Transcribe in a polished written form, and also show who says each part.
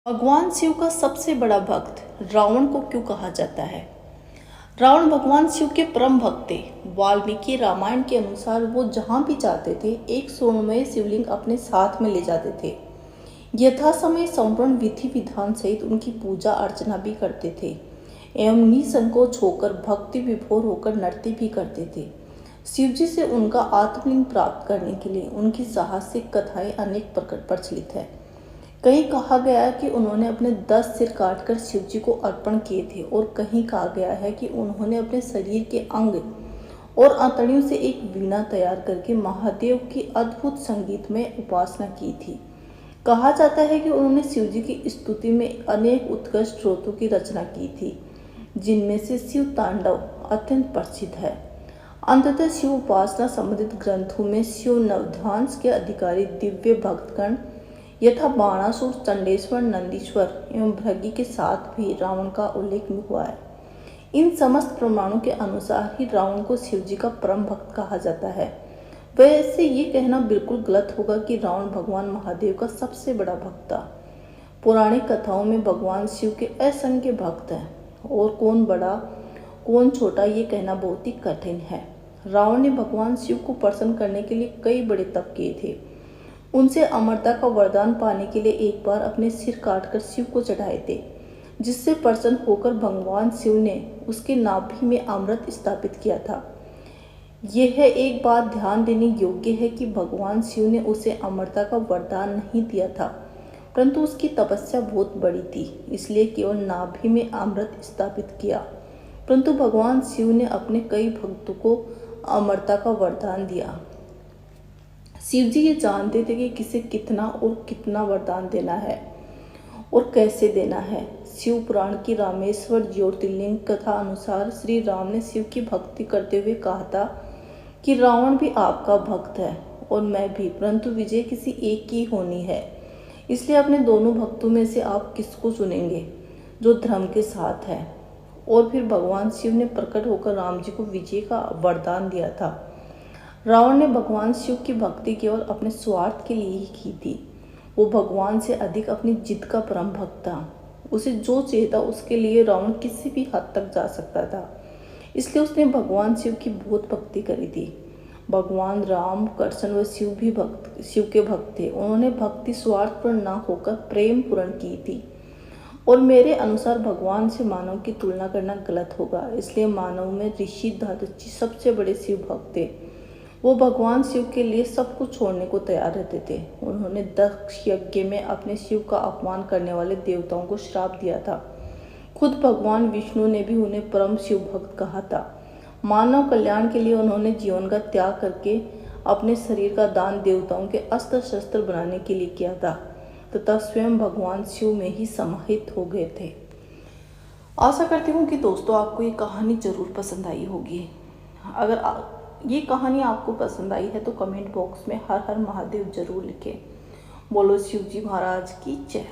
Speaker 1: भगवान शिव का सबसे बड़ा भक्त रावण को क्यों कहा जाता है? रावण भगवान शिव के परम भक्त थे। वाल्मीकि रामायण के अनुसार वो जहाँ भी जाते थे एक स्वर्णमय शिवलिंग अपने साथ में ले जाते थे। यथा समय संपूर्ण विधि विधान सहित उनकी पूजा अर्चना भी करते थे एवं निसंकोच होकर भक्ति विभोर होकर नृत्य भी करते थे। शिव जी से उनका आत्मलिंग प्राप्त करने के लिए उनकी साहसिक कथाएं अनेक प्रचलित है। कहीं कहा गया है कि उन्होंने अपने 10 सिर काटकर शिव जी को अर्पण किए थे और कहीं कहा गया है कि उन्होंने अपने शरीर के अंग और आंतड़ियों से एक वीणा तैयार करके महादेव की अद्भुत संगीत में उपासना की थी। कहा जाता है कि उन्होंने शिव जी की स्तुति में अनेक उत्कृष्ट स्त्रोतों की रचना की थी, जिनमें से शिव तांडव अत्यंत प्रसिद्ध है। अंततः शिव उपासना संबंधित ग्रंथों में शिव नवध्यांश के अधिकारी दिव्य भक्तगण यथा बाणासुर, चंडेश्वर, नंदीश्वर एवं भृगि के साथ भी रावण का उल्लेख हुआ है। इन समस्त प्रमाणों के अनुसार ही रावण को शिव जी का परम भक्त कहा जाता है। वैसे ये कहना बिल्कुल गलत होगा कि रावण भगवान महादेव का सबसे बड़ा भक्त था। पौराणिक कथाओं में भगवान शिव के असंख्य भक्त हैं और कौन बड़ा कौन छोटा ये कहना बहुत ही कठिन है। रावण ने भगवान शिव को प्रसन्न करने के लिए कई बड़े तप किए थे। उनसे अमरता का वरदान पाने के लिए एक बार अपने सिर काटकर शिव को चढ़ाए थे, जिससे प्रसन्न होकर भगवान शिव ने उसके नाभि में अमृत स्थापित किया था। यह एक बात ध्यान देने योग्य है कि भगवान शिव ने उसे अमरता का वरदान नहीं दिया था, परंतु उसकी तपस्या बहुत बड़ी थी, इसलिए केवल नाभि में अमृत स्थापित किया। परंतु भगवान शिव ने अपने कई भक्तों को अमरता का वरदान दिया। शिव जी ये जानते थे कि किसे कितना और कितना वरदान देना है और कैसे देना है। शिव पुराण की रामेश्वर ज्योतिर्लिंग कथा अनुसार श्री राम ने शिव की भक्ति करते हुए कहा था कि रावण भी आपका भक्त है और मैं भी, परंतु विजय किसी एक की होनी है। इसलिए अपने दोनों भक्तों में से आप किसको चुनेंगे जो धर्म के साथ है? और फिर भगवान शिव ने प्रकट होकर राम जी को विजय का वरदान दिया था। रावण ने भगवान शिव की भक्ति केवल अपने स्वार्थ के लिए ही की थी। वो भगवान से अधिक अपनी जिद का परम भक्त था। उसे जो चाहिए था उसके लिए रावण किसी भी हद तक जा सकता था, इसलिए उसने भगवान शिव की बहुत भक्ति करी थी। भगवान राम, कृष्ण व शिव के भक्त थे। उन्होंने भक्ति स्वार्थ पर न होकर प्रेम पूर्ण की थी। और मेरे अनुसार भगवान से मानव की तुलना करना गलत होगा, इसलिए मानव में ऋषि दधीचि सबसे बड़े शिव भक्त थे। वो भगवान शिव के लिए सब कुछ छोड़ने को तैयार रहते थे। उन्होंने दक्ष यज्ञ में अपने शिव का अपमान करने वाले देवताओं को श्राप दिया था। खुद भगवान विष्णु ने भी उन्हें परम शिव भक्त कहा था। मानव कल्याण के लिए उन्होंने जीवन का त्याग करके अपने शरीर का दान देवताओं के अस्त्र शस्त्र बनाने के लिए किया था तथा स्वयं भगवान शिव में ही समाहित हो गए थे। आशा करती हूँ कि दोस्तों आपको ये कहानी जरूर पसंद आई होगी। अगर ये कहानी आपको पसंद आई है तो कमेंट बॉक्स में हर हर महादेव जरूर लिखें। बोलो शिव जी महाराज की जय।